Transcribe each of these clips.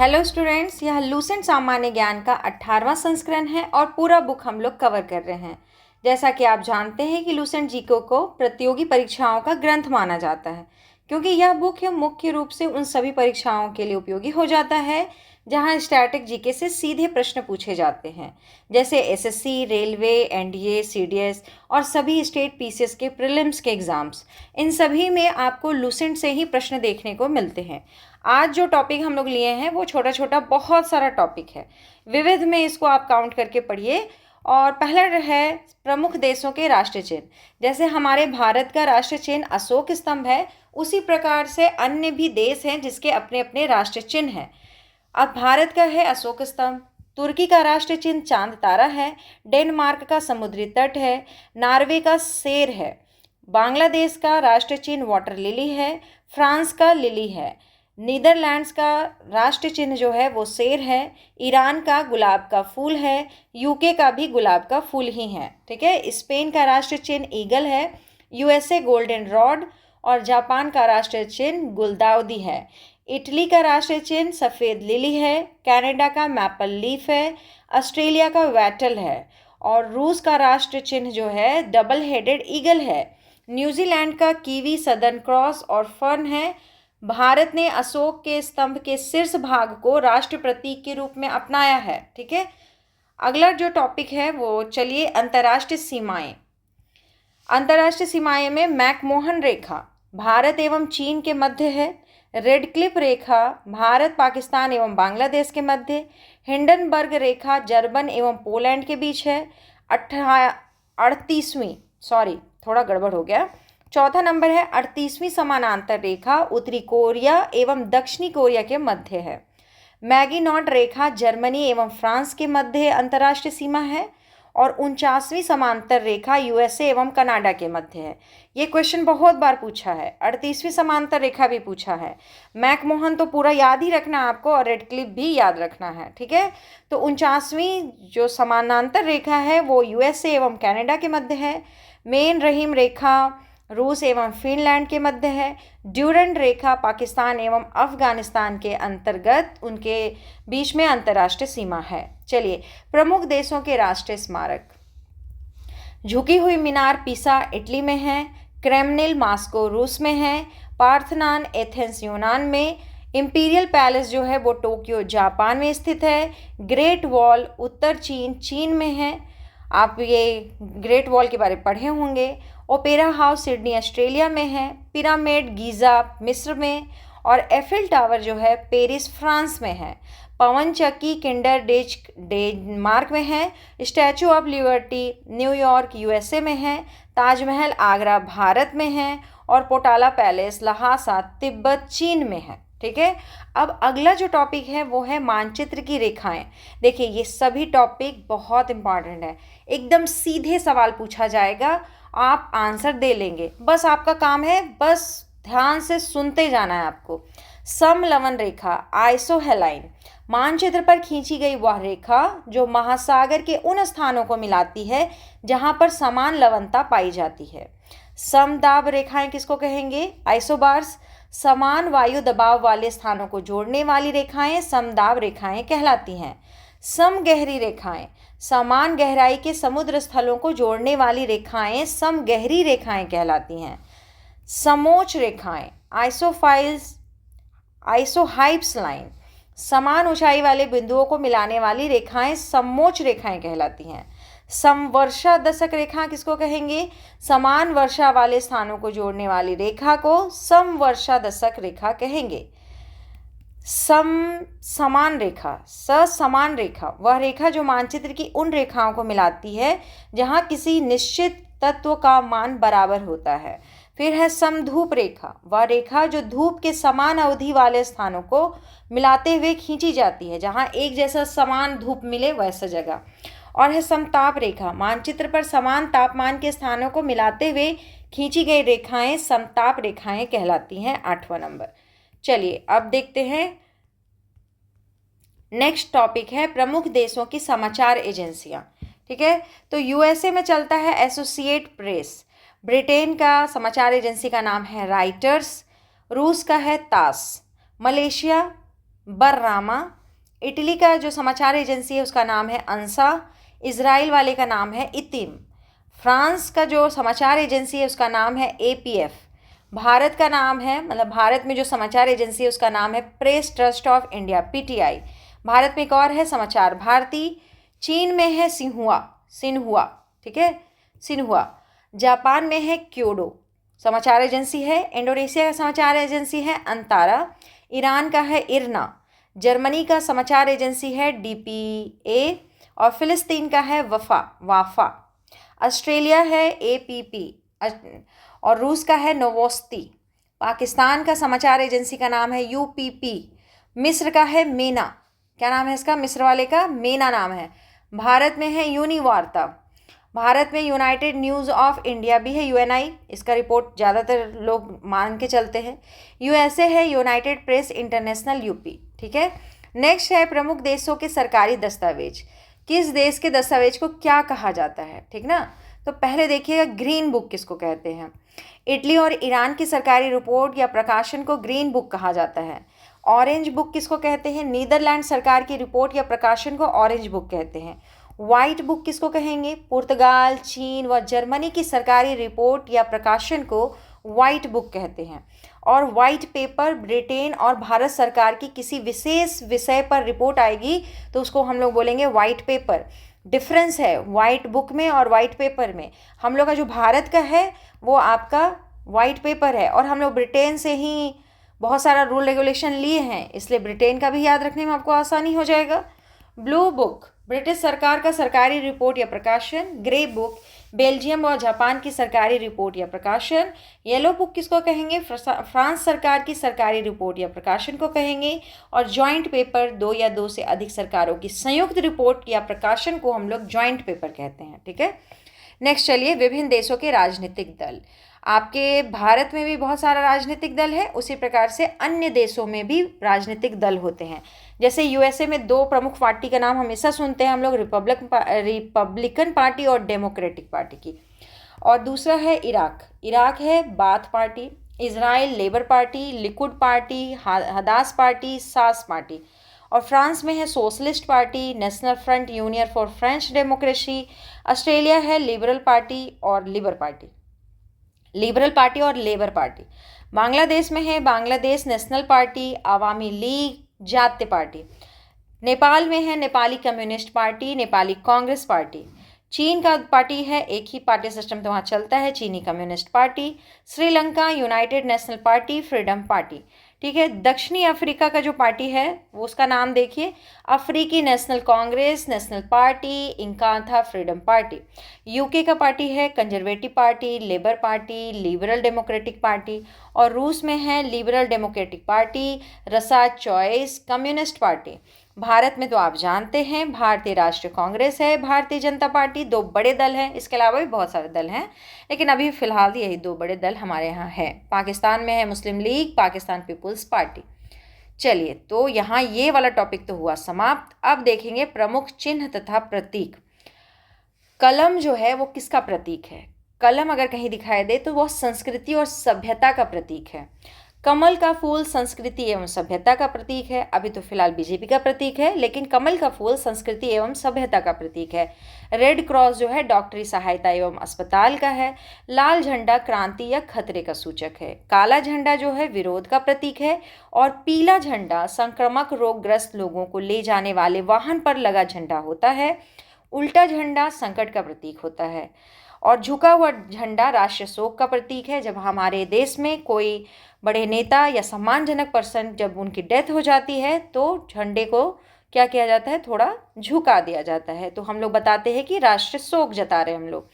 Hello students, यह Lucent सामान्य ज्ञान का 18वां संस्करण है और पूरा बुक हम लोग कवर कर रहे हैं। जैसा कि आप जानते हैं कि लूसेंट जीके को प्रतियोगी परीक्षाओं का ग्रंथ माना जाता है, क्योंकि यह बुक मुख्य रूप से उन सभी परीक्षाओं के लिए उपयोगी हो जाता है जहां स्टैटिक जीके से सीधे प्रश्न पूछे जाते हैं, जैसे एसएससी, रेलवे, एनडीए, सीडीएस और सभी स्टेट पीसीएस के प्रीलिम्स के एग्ज़ाम्स। इन सभी में आपको लूसेंट से ही प्रश्न देखने को मिलते हैं। आज जो टॉपिक हम लोग लिए हैं वो छोटा छोटा बहुत सारा टॉपिक है, विविध में इसको आप काउंट करके पढ़िए। और पहला है प्रमुख देशों के राष्ट्रीय चिन्ह। जैसे हमारे भारत का राष्ट्रीय चिन्ह अशोक स्तंभ है, उसी प्रकार से अन्य भी देश हैं जिसके अपने अपने राष्ट्रीय चिन्ह हैं। अब भारत का है अशोक स्तंभ, तुर्की का राष्ट्रीय चिन्ह चांद तारा है, डेनमार्क का समुद्री तट है, नॉर्वे का शेर है, बांग्लादेश का राष्ट्रीय चिन्ह वाटर लिली है, फ्रांस का लिली है, नीदरलैंड्स का राष्ट्रीय चिन्ह जो है वो शेर है, ईरान का गुलाब का फूल है, यूके का भी गुलाब का फूल ही है। ठीक है, स्पेन का राष्ट्रीय चिन्ह ईगल है, यूएसए गोल्डन रॉड और जापान का राष्ट्रीय चिन्ह गुलदाउदी है। इटली का राष्ट्रीय चिन्ह सफ़ेद लिली है, कनाडा का मैपल लीफ है, ऑस्ट्रेलिया का वैटल है और रूस का राष्ट्रीय चिन्ह जो है डबल हेडेड ईगल है। न्यूजीलैंड का कीवी, सदर्न क्रॉस और फर्न है। भारत ने अशोक के स्तंभ के शीर्ष भाग को राष्ट्र प्रतीक के रूप में अपनाया है। ठीक है, अगला जो टॉपिक है वो चलिए अंतर्राष्ट्रीय सीमाएं। अंतर्राष्ट्रीय सीमाएं में मैकमोहन रेखा भारत एवं चीन के मध्य है, रेड क्लिफ रेखा भारत, पाकिस्तान एवं बांग्लादेश के मध्य, हिंडनबर्ग रेखा जर्मन एवं पोलैंड के बीच है। 38वीं सॉरी थोड़ा गड़बड़ हो गया। चौथा नंबर है 38वीं समानांतर रेखा उत्तरी कोरिया एवं दक्षिणी कोरिया के मध्य है। मैगिनॉट रेखा जर्मनी एवं फ्रांस के मध्य अंतर्राष्ट्रीय सीमा है और 49वीं समांतर रेखा यूएसए एवं कनाडा के मध्य है। ये क्वेश्चन बहुत बार पूछा है। 38वीं समांतर रेखा भी पूछा है। मैकमोहन तो पूरा याद ही रखना है आपको और रेड क्लिफ भी याद रखना है। ठीक है, तो 49वीं जो समानांतर रेखा है वो यूएसए एवं कनाडा के मध्य है। मेन रहीम रेखा रूस एवं फिनलैंड के मध्य है। ड्यूरेंट रेखा पाकिस्तान एवं अफगानिस्तान के अंतर्गत उनके बीच में अंतर्राष्ट्रीय सीमा है। चलिए, प्रमुख देशों के राष्ट्रीय स्मारक। झुकी हुई मीनार पीसा इटली में है, क्रेमलिन मॉस्को रूस में है, पार्थेनॉन एथेंस यूनान में, इंपीरियल पैलेस जो है वो टोक्यो जापान में स्थित है, ग्रेट वॉल उत्तर चीन चीन में है। आप ये ग्रेट वॉल के बारे में पढ़े होंगे। ओपेरा हाउस सिडनी ऑस्ट्रेलिया में है, पिरामिड गीज़ा मिस्र में और एफिल टावर जो है पेरिस फ्रांस में है। पवन चक्की किंडर डेनमार्क में है। Statue of liberty New York USA में है। ताजमहल आगरा भारत में है और पोटाला पैलेस लहासा तिब्बत चीन में है। ठीक है, अब अगला जो टॉपिक है वो है मानचित्र की रेखाएं। देखिए, ये सभी टॉपिक बहुत इंपॉर्टेंट है, एकदम सीधे सवाल पूछा जाएगा, आप आंसर दे लेंगे। बस आपका काम है बस ध्यान से सुनते जाना है आपको। समलवन रेखा आइसोहेलाइन मानचित्र पर खींची गई वह रेखा जो महासागर के उन स्थानों को मिलाती है जहां पर समान लवणता पाई जाती है। समदाब रेखाएं किसको कहेंगे? आइसोबार्स। समान वायु दबाव वाले स्थानों को जोड़ने वाली रेखाएं समदाब रेखाएं कहलाती हैं। समगहरी रेखाएं समान गहराई के समुद्र स्थलों को जोड़ने वाली रेखाएं समगहरी रेखाएं कहलाती हैं। समोच्च रेखाएं आइसोहाइप्स लाइन समान ऊंचाई वाले बिंदुओं को मिलाने वाली रेखाएं समोच्च रेखाएं कहलाती हैं। समवर्षा दशक रेखा किसको कहेंगे? समान वर्षा वाले स्थानों को जोड़ने वाली रेखा को समवर्षा दशक रेखा कहेंगे। समान रेखा वह रेखा जो मानचित्र की उन रेखाओं को मिलाती है जहां किसी निश्चित तत्व का मान बराबर होता है। फिर है समधूप रेखा, वह रेखा जो धूप के समान अवधि वाले स्थानों को मिलाते हुए खींची जाती है, जहां एक जैसा समान धूप मिले वैसा जगह। और है समताप रेखा, मानचित्र पर समान तापमान के स्थानों को मिलाते हुए खींची गई रेखाएं समताप रेखाएं कहलाती हैं। 8वां नंबर। चलिए अब देखते हैं नेक्स्ट टॉपिक है प्रमुख देशों की समाचार एजेंसियां। ठीक है, तो यूएसए में चलता है एसोसिएट प्रेस, ब्रिटेन का समाचार एजेंसी का नाम है राइटर्स, रूस का है तास, मलेशिया बर्रामा। इटली का जो समाचार एजेंसी है उसका नाम है अंसा। इजराइल वाले का नाम है इतिम। फ्रांस का जो समाचार एजेंसी है उसका नाम है एपीएफ। भारत का नाम है, मतलब भारत में जो समाचार एजेंसी है उसका नाम है press trust of India, PTI. Bharat में एक और है समाचार भारती। चीन में है सिन्हुआ, सिन्हुआ, ठीक है, सिन्हुआ। जापान में है क्योडो समाचार एजेंसी है। इंडोनेशिया का समाचार एजेंसी है अंतारा। ईरान का है इरना। जर्मनी का समाचार एजेंसी है डीपीए। और फिलिस्तीन का है वाफा। ऑस्ट्रेलिया है एपीपी। और रूस का है नोवोस्ती। पाकिस्तान का समाचार एजेंसी का नाम है यूपीपी। मिस्र का है मेना। क्या नाम है इसका? मिस्र वाले का मेना नाम है। भारत में है यूनिवार्ता। भारत में यूनाइटेड न्यूज़ ऑफ इंडिया भी है, यूएनआई, इसका रिपोर्ट ज़्यादातर लोग मान के चलते हैं। यूएसए है यूनाइटेड प्रेस इंटरनेशनल, यूपी, ठीक है। नेक्स्ट है प्रमुख देशों के सरकारी दस्तावेज। किस देश के दस्तावेज को क्या कहा जाता है, ठीक ना। तो पहले देखिएगा ग्रीन बुक किसको कहते हैं। इटली और ईरान की सरकारी रिपोर्ट या प्रकाशन को ग्रीन बुक कहा जाता है। ऑरेंज बुक किसको कहते हैं? नीदरलैंड सरकार की रिपोर्ट या प्रकाशन को ऑरेंज बुक कहते हैं। वाइट बुक किसको कहेंगे? पुर्तगाल, चीन व जर्मनी की सरकारी रिपोर्ट या प्रकाशन को वाइट बुक कहते हैं। और वाइट पेपर ब्रिटेन और भारत सरकार की किसी विशेष विषय पर रिपोर्ट आएगी तो उसको हम लोग बोलेंगे वाइट पेपर। डिफरेंस है वाइट बुक में और वाइट पेपर में। हम लोग का जो भारत का है वो आपका वाइट पेपर है, और हम लोग ब्रिटेन से ही बहुत सारा रूल रेगुलेशन लिए हैं, इसलिए ब्रिटेन का भी याद रखने में आपको आसानी हो जाएगा। ब्लू बुक ब्रिटिश सरकार का सरकारी रिपोर्ट या प्रकाशन। ग्रे बुक बेल्जियम और जापान की सरकारी रिपोर्ट या प्रकाशन। येलो बुक किसको कहेंगे? फ्रांस सरकार की सरकारी रिपोर्ट या प्रकाशन को कहेंगे। और जॉइंट पेपर दो या दो से अधिक सरकारों की संयुक्त रिपोर्ट या प्रकाशन को हम लोग जॉइंट पेपर कहते हैं, ठीक है। नेक्स्ट चलिए, विभिन्न देशों के राजनीतिक दल। आपके भारत में भी बहुत सारा राजनीतिक दल है, उसी प्रकार से अन्य देशों में भी राजनीतिक दल होते हैं। जैसे यूएसए में दो प्रमुख पार्टी का नाम हमेशा सुनते हैं हम लोग, रिपब्लिकन पार्टी और डेमोक्रेटिक पार्टी की। और दूसरा है इराक। इराक है bath party. Israel labour party, Likud party, Hadash party, सास पार्टी। और फ्रांस में है socialist party, national front union for French democracy. Australia है लिबरल पार्टी और लेबर पार्टी, लिबरल पार्टी और लेबर पार्टी। बांग्लादेश में है बांग्लादेश नेशनल पार्टी, अवामी लीग, जातीय पार्टी। नेपाल में है Nepali communist party, Nepali Congress party. चीन का पार्टी है, एक ही पार्टी सिस्टम तो वहाँ चलता है, चीनी communist party. Sri Lanka United national party, freedom party, ठीक है। दक्षिणी अफ्रीका का जो पार्टी है वो उसका नाम देखिए, अफ्रीकी national congress, national party, Inkatha, freedom party. UK का पार्टी है conservative party, labour party, liberal democratic party. और रूस में है liberal democratic party, Russia's choice, communist party. Bharat में तो आप जानते हैं भारतीय राष्ट्रीय कांग्रेस है, भारतीय जनता पार्टी, दो बड़े दल हैं। इसके अलावा भी बहुत सारे दल हैं, लेकिन अभी फ़िलहाल यही दो बड़े दल हमारे यहाँ है। पाकिस्तान में है मुस्लिम लीग, पाकिस्तान पीपुल्स पार्टी। चलिए, तो यहाँ ये वाला टॉपिक तो हुआ समाप्त। अब देखेंगे प्रमुख चिन्ह तथा प्रतीक। कलम जो है वो किसका प्रतीक है? कलम अगर कहीं दिखाई दे तो वह संस्कृति और सभ्यता का प्रतीक है। कमल का फूल संस्कृति एवं सभ्यता का प्रतीक है। अभी तो फिलहाल बीजेपी का प्रतीक है, लेकिन कमल का फूल संस्कृति एवं सभ्यता का प्रतीक है। रेड क्रॉस जो है डॉक्टरी सहायता एवं अस्पताल का है। लाल झंडा क्रांति या खतरे का सूचक है। काला झंडा जो है विरोध का प्रतीक है। और पीला झंडा संक्रामक रोगग्रस्त लोगों को ले जाने वाले वाहन पर लगा झंडा होता है। उल्टा झंडा संकट का प्रतीक होता है। और झुका हुआ झंडा राष्ट्रीय शोक का प्रतीक है। जब हमारे देश में कोई बड़े नेता या सम्मानजनक पर्सन जब उनकी डेथ हो जाती है तो झंडे को क्या किया जाता है? थोड़ा झुका दिया जाता है, तो हम लोग बताते हैं कि राष्ट्रीय शोक जता रहे हम लोग।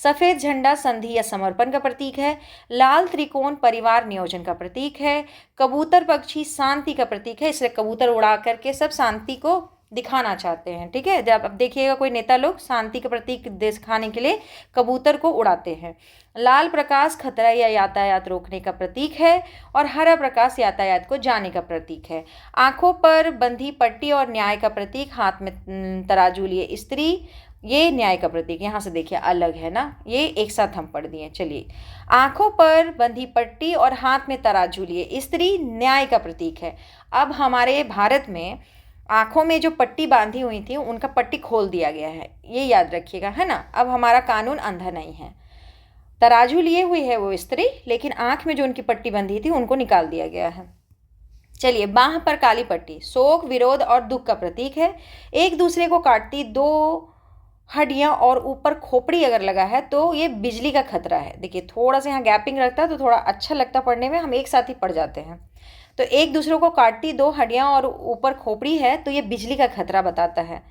सफ़ेद झंडा संधि या समर्पण का प्रतीक है। लाल त्रिकोण परिवार नियोजन का प्रतीक है। कबूतर पक्षी शांति का प्रतीक है, इसलिए कबूतर उड़ा करके सब शांति को दिखाना चाहते हैं, ठीक है। जब अब देखिएगा कोई नेता लोग शांति का प्रतीक दिखाने के लिए कबूतर को उड़ाते हैं। लाल प्रकाश खतरा या यातायात रोकने का प्रतीक है। और हरा प्रकाश यातायात को जाने का प्रतीक है। आंखों पर बंधी पट्टी और न्याय का प्रतीक, हाथ में तराजू लिए स्त्री। ये न्याय का प्रतीक, यहाँ से देखिए अलग है ना, ये एक साथ हम पढ़ दिए। चलिए, आंखों पर बंधी पट्टी और हाथ में तराजू लिए स्त्री न्याय का प्रतीक है। अब हमारे भारत में आंखों में जो पट्टी बांधी हुई थी उनका पट्टी खोल दिया गया है, ये याद रखिएगा, है ना। अब हमारा कानून अंधा नहीं है। तराजू लिए हुई है वो स्त्री, लेकिन आंख में जो उनकी पट्टी बंधी थी उनको निकाल दिया गया है। चलिए, बाह पर काली पट्टी शोक, विरोध और दुख का प्रतीक है। एक दूसरे को काटती दो हड्डियां और ऊपर खोपड़ी अगर लगा है तो ये बिजली का खतरा है। देखिए, थोड़ा सा यहाँ गैपिंग रखता है तो थोड़ा अच्छा लगता पढ़ने में, हम एक साथ ही पढ़ जाते हैं। तो एक दूसरे को काटती दो हड्डियां और ऊपर खोपड़ी है तो ये बिजली का खतरा बताता है।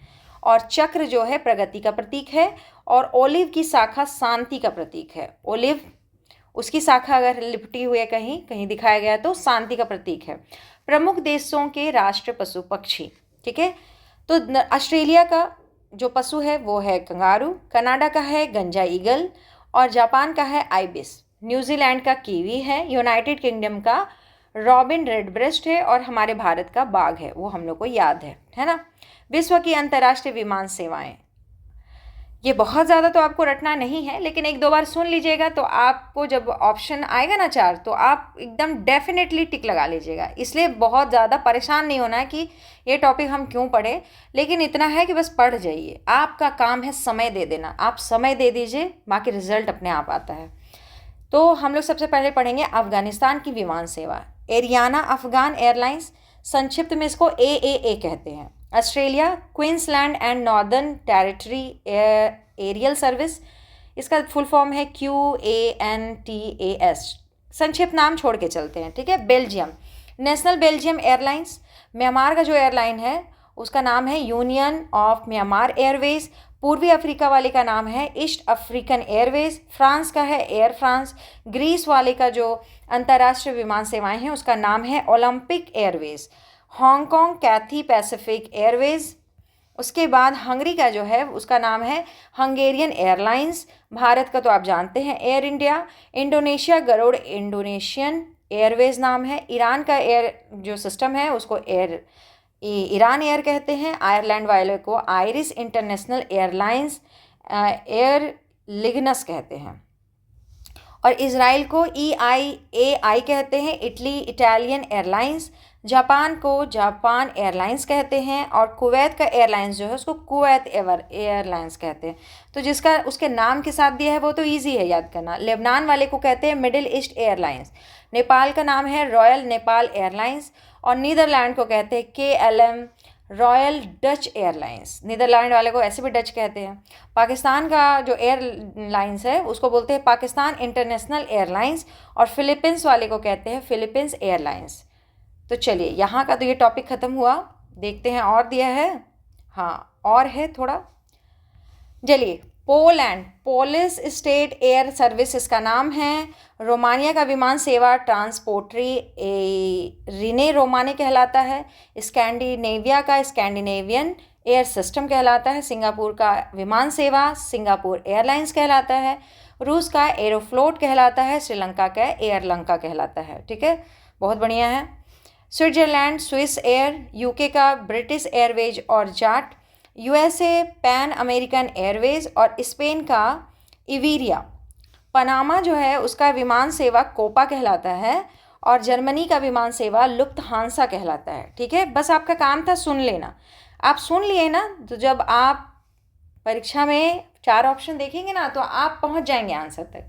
और चक्र जो है प्रगति का प्रतीक है, और ओलिव की शाखा शांति का प्रतीक है। ओलिव, उसकी शाखा अगर लिपटी हुई है कहीं कहीं दिखाया गया तो शांति का प्रतीक है। प्रमुख देशों के राष्ट्र पशु पक्षी, ठीक है। तो ऑस्ट्रेलिया का जो पशु है वो है कंगारू, कनाडा का है गंजा ईगल, और जापान का है आइबिस, न्यूजीलैंड का कीवी है, यूनाइटेड किंगडम का रॉबिन रेडब्रेस्ट है, और हमारे भारत का बाघ है, वो हम लोग को याद है ना। विश्व की अंतर्राष्ट्रीय विमान सेवाएं, ये बहुत ज़्यादा तो आपको रटना नहीं है, लेकिन एक दो बार सुन लीजिएगा तो आपको जब ऑप्शन आएगा ना 4 तो आप एकदम डेफिनेटली टिक लगा लीजिएगा। इसलिए बहुत ज़्यादा परेशान नहीं होना है कि ये टॉपिक हम क्यों पढ़े, लेकिन इतना है कि बस पढ़ जाइए। आपका काम है समय दे देना, आप समय दे दीजिए, बाकी रिजल्ट अपने आप आता है। तो हम लोग सबसे पहले पढ़ेंगे अफगानिस्तान की विमान सेवा। एरियाना अफगान एयरलाइंस, संक्षिप्त में इसको AAA कहते हैं। Australia Queensland and Northern Territory aerial service, इसका फुल फॉर्म है QANTAS, संक्षिप्त नाम छोड़ के चलते हैं, ठीक है। Belgium, national Belgium airlines. Myanmar का जो एयरलाइन है उसका नाम है यूनियन ऑफ म्यांमार एयरवेज। पूर्वी अफ्रीका वाले का नाम है ईस्ट अफ्रीकन एयरवेज। फ्रांस का है एयर फ्रांस। ग्रीस वाले का जो अंतर्राष्ट्रीय विमान सेवाएं हैं उसका नाम है ओलंपिक एयरवेज। हांगकांग कैथी पैसिफिक एयरवेज। उसके बाद हंगरी का जो है उसका नाम है हंगेरियन एयरलाइंस। भारत का तो आप जानते हैं Air India. Indonesia Garuda Indonesian Airways नाम है। ईरान का एयर जो सिस्टम है उसको ईरान एयर कहते हैं। आयरलैंड वाले को आयरिस इंटरनेशनल एयरलाइंस एयर लिगनस कहते हैं। और इजराइल को EIAI कहते हैं, इटली इटालियन एयरलाइंस। जापान को जापान एयरलाइंस कहते हैं, और कुवैत का एयरलाइंस जो है उसको कुवैत एयरलाइंस कहते हैं। तो जिसका उसके नाम के साथ दिया है वो तो इजी है याद करना। लेबनान वाले को कहते हैं मिडिल ईस्ट एयरलाइंस। नेपाल का नाम है रॉयल नेपाल एयरलाइंस, और नीदरलैंड को कहते हैं KLM Royal Dutch Airlines. Netherland वाले को ऐसे भी डच कहते हैं। पाकिस्तान का जो एयरलाइंस है उसको बोलते हैं पाकिस्तान इंटरनेशनल एयरलाइंस, और फिलीपींस वाले को कहते हैं फिलीपींस एयरलाइंस। तो चलिए, यहाँ का तो ये टॉपिक ख़त्म हुआ। देखते हैं और दिया है, हाँ और है थोड़ा। चलिए, Poland police state air service इसका नाम है। रोमानिया का विमान सेवा ट्रांसपोर्टरी रिने रोमानी कहलाता है। स्कैंडिनेविया का स्कैंडिनेवियन एयर सिस्टम कहलाता है। सिंगापुर का विमान सेवा सिंगापुर एयरलाइंस कहलाता है। रूस का एरोफ्लोट कहलाता है। श्रीलंका का एयरलंका कहलाता है, ठीक है, बहुत बढ़िया है। स्विट्जरलैंड स्विस एयर, UK का ब्रिटिश एयरवेज और Jat, USA pan American Airways, और स्पेन का इवीरिया। पनामा जो है उसका विमान सेवा कोपा कहलाता है, और जर्मनी का विमान सेवा लुफ्थहांसा कहलाता है, ठीक है। बस आपका काम था सुन लेना। आप सुन लिए ना, तो जब आप परीक्षा में 4 ऑप्शन देखेंगे ना तो आप पहुंच जाएंगे आंसर तक।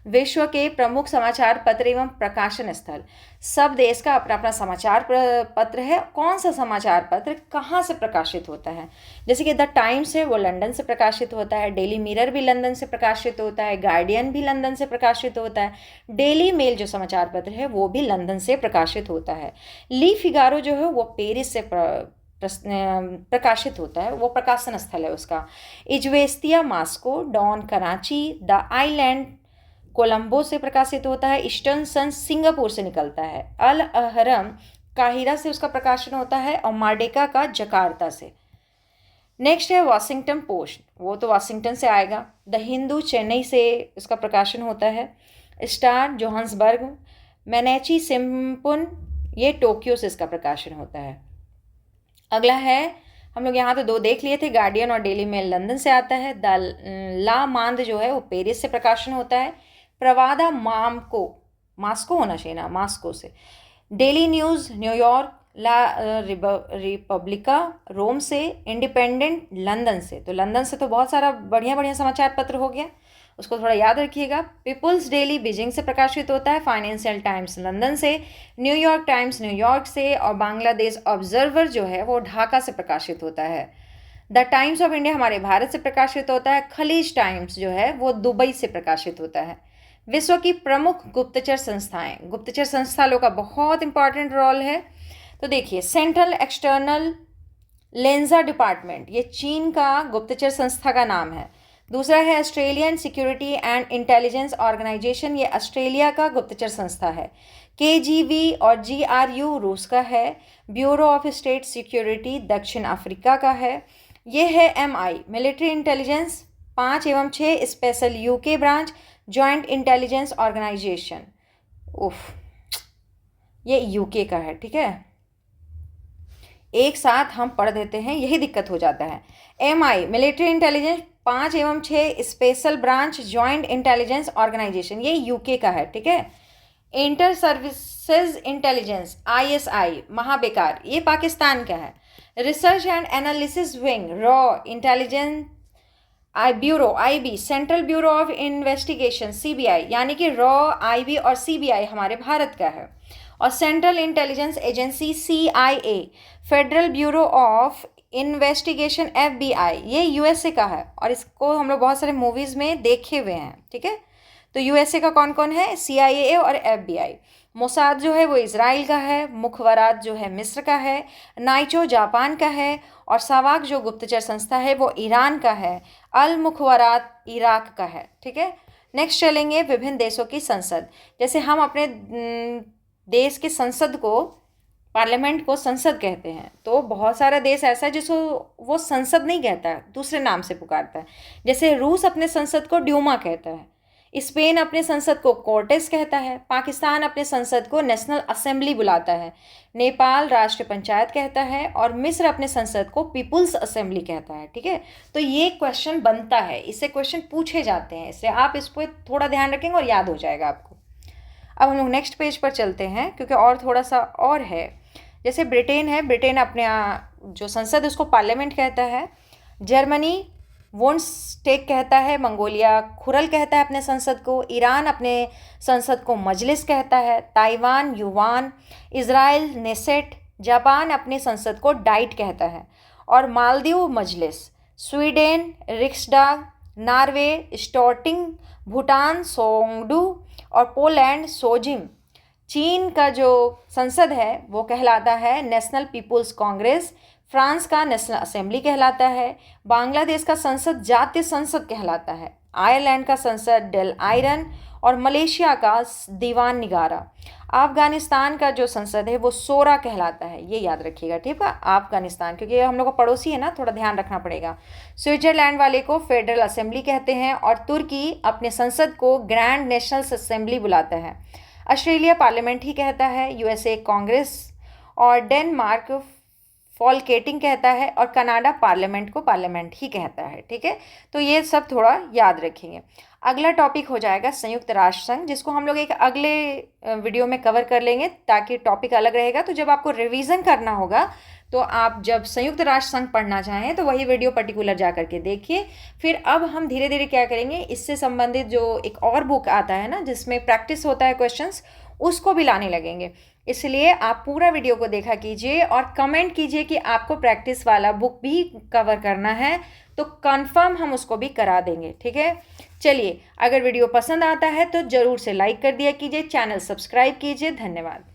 विश्व के प्रमुख समाचार पत्र एवं प्रकाशन स्थल, सब देश का अपना अपना समाचार पत्र है। कौन सा समाचार पत्र कहाँ से प्रकाशित होता है, जैसे कि द टाइम्स है वो लंदन से प्रकाशित होता है। डेली मिरर भी लंदन से प्रकाशित होता है। गार्डियन भी लंदन से प्रकाशित होता है। डेली मेल जो समाचार पत्र है वो भी लंदन से प्रकाशित होता है। ली फिगारो जो है वो पेरिस से प्रकाशित होता है, वो प्रकाशन स्थल है उसका। Izvestia Moscow, Dawn Karachi, the island Colombo से प्रकाशित होता है। ईस्टर्न सन सिंगापुर से निकलता है। अल अहरम काहिरा से उसका प्रकाशन होता है, और मार्डेका का जकार्ता से। नेक्स्ट है वॉशिंगटन पोस्ट, वो तो वॉशिंगटन से आएगा। द हिंदू चेन्नई से उसका प्रकाशन होता है। स्टार जोहान्सबर्ग, मैनेची सिम्पुन ये टोक्यो से इसका प्रकाशन होता है। अगला है हम लोग यहाँ तो 2 देख लिए थे, गार्डियन और डेली मेल लंदन से आता है। द ला मांद जो है वो पेरिस से प्रकाशन होता है। प्रवादा मास्को होना चाहिए ना, मास्को से। डेली न्यूज़ न्यूयॉर्क। ला रिपब्लिका रोम से। इंडिपेंडेंट लंदन से। तो लंदन से तो बहुत सारा बढ़िया बढ़िया समाचार पत्र हो गया, उसको थोड़ा याद रखिएगा। पीपुल्स डेली बीजिंग से प्रकाशित होता है। फाइनेंशियल टाइम्स लंदन से। न्यूयॉर्क टाइम्स न्यूयॉर्क से। और बांग्लादेश ऑब्जर्वर जो है वो ढाका से प्रकाशित होता है। द टाइम्स ऑफ इंडिया हमारे भारत से प्रकाशित होता है। खलीज टाइम्स जो है वो दुबई से प्रकाशित होता है। विश्व की प्रमुख गुप्तचर संस्थाएं। गुप्तचर संस्थानों का बहुत इंपॉर्टेंट रोल है। तो देखिए, सेंट्रल एक्सटर्नल लेंजा डिपार्टमेंट, ये चीन का गुप्तचर संस्था का नाम है। दूसरा है Australian Security and Intelligence organisation, ये ऑस्ट्रेलिया का गुप्तचर संस्था है। KGB और GRU रूस का है। ब्यूरो ऑफ स्टेट सिक्योरिटी दक्षिण अफ्रीका का है। ये है MI मिलिट्री इंटेलिजेंस 5 एवं 6 special UK branch joint intelligence organisation, ये UK का है। ठीक है, एक साथ हम पढ़ देते हैं, यही दिक्कत हो जाता है। MI मिलिट्री इंटेलिजेंस 5 एवं 6 special branch joint intelligence organisation, ये UK का है। ठीक है। इंटर सर्विसेज इंटेलिजेंस ISI महाबेकार, ये पाकिस्तान का है। रिसर्च एंड एनालिसिस विंग रॉ intelligence bureau IB central bureau of investigation CBI, यानी कि रॉ IB और CBI हमारे भारत का है। और central intelligence agency CIA federal bureau of investigation FBI, ये USA का है और इसको हम लोग बहुत सारे मूवीज़ में देखे हुए हैं। ठीक है, तो USA का कौन कौन है? CIA और FBI। मोसाद जो है वो इज़राइल का है। मुखबरात जो है मिस्र का है। नाइचो जापान का है। और सावाक जो गुप्तचर संस्था है वो ईरान का है। अल मुखबरात इराक का है। ठीक है, नेक्स्ट चलेंगे विभिन्न देशों की संसद। जैसे हम अपने देश के संसद को, पार्लियामेंट को संसद कहते हैं, तो बहुत सारा देश ऐसा है जिसको वो संसद नहीं कहता है, दूसरे नाम से पुकारता है। जैसे रूस अपने संसद को ड्यूमा कहता है। स्पेन अपने संसद को कोर्टेस कहता है। पाकिस्तान अपने संसद को नेशनल असेंबली बुलाता है। नेपाल राष्ट्र पंचायत कहता है। और मिस्र अपने संसद को पीपुल्स असेंबली कहता है। ठीक है, तो ये क्वेश्चन बनता है, इससे क्वेश्चन पूछे जाते हैं, इसलिए आप इस पर थोड़ा ध्यान रखेंगे और याद हो जाएगा आपको। अब हम लोग नेक्स्ट पेज पर चलते हैं, क्योंकि और थोड़ा सा और है। जैसे ब्रिटेन है, ब्रिटेन अपने जो संसद उसको पार्लियामेंट कहता है। जर्मनी वोन्स्टेक कहता है। मंगोलिया खुरल कहता है अपने संसद को। ईरान अपने संसद को मजलिस कहता है। ताइवान युवान। Israel Knesset. जापान अपने संसद को डाइट कहता है। और मालदीव मजलिस। स्वीडन रिक्सडाग। Norway starting. भूटान सोंगडू। और पोलैंड सोजिम। चीन का जो संसद है वो कहलाता है नेशनल पीपुल्स कांग्रेस। फ्रांस का नेशनल असेंबली कहलाता है। बांग्लादेश का संसद जातीय संसद कहलाता है। आयरलैंड का संसद डेल आयरन। और मलेशिया का दीवान निगारा। अफगानिस्तान का जो संसद है वो सोरा कहलाता है, ये याद रखिएगा। ठीक है, अफगानिस्तान, क्योंकि ये हम लोग का पड़ोसी है ना, थोड़ा ध्यान रखना पड़ेगा। स्विट्जरलैंड वाले को फेडरल असेंबली कहते हैं। और तुर्की अपने संसद को ग्रैंड नेशनल असेंबली बुलाता है। ऑस्ट्रेलिया पार्लियामेंट ही कहता है। USA कांग्रेस। और डेनमार्क फॉलकेटिंग कहता है। और कनाडा पार्लियामेंट को पार्लियामेंट ही कहता है। ठीक है, तो ये सब थोड़ा याद रखेंगे। अगला टॉपिक हो जाएगा संयुक्त राष्ट्र संघ, जिसको हम लोग एक अगले वीडियो में कवर कर लेंगे, ताकि टॉपिक अलग रहेगा। तो जब आपको रिवीजन करना होगा तो आप जब संयुक्त राष्ट्र संघ पढ़ना चाहें तो वही वीडियो पर्टिकुलर जा करके देखिए। फिर अब हम धीरे धीरे क्या करेंगे, इससे संबंधित जो एक और बुक आता है ना जिसमें प्रैक्टिस होता है क्वेश्चंस, उसको भी लाने लगेंगे। इसलिए आप पूरा वीडियो को देखा कीजिए और कमेंट कीजिए कि आपको प्रैक्टिस वाला बुक भी कवर करना है, तो कंफर्म हम उसको भी करा देंगे। ठीक है, चलिए, अगर वीडियो पसंद आता है तो ज़रूर से लाइक कर दिया कीजिए, चैनल सब्सक्राइब कीजिए। धन्यवाद।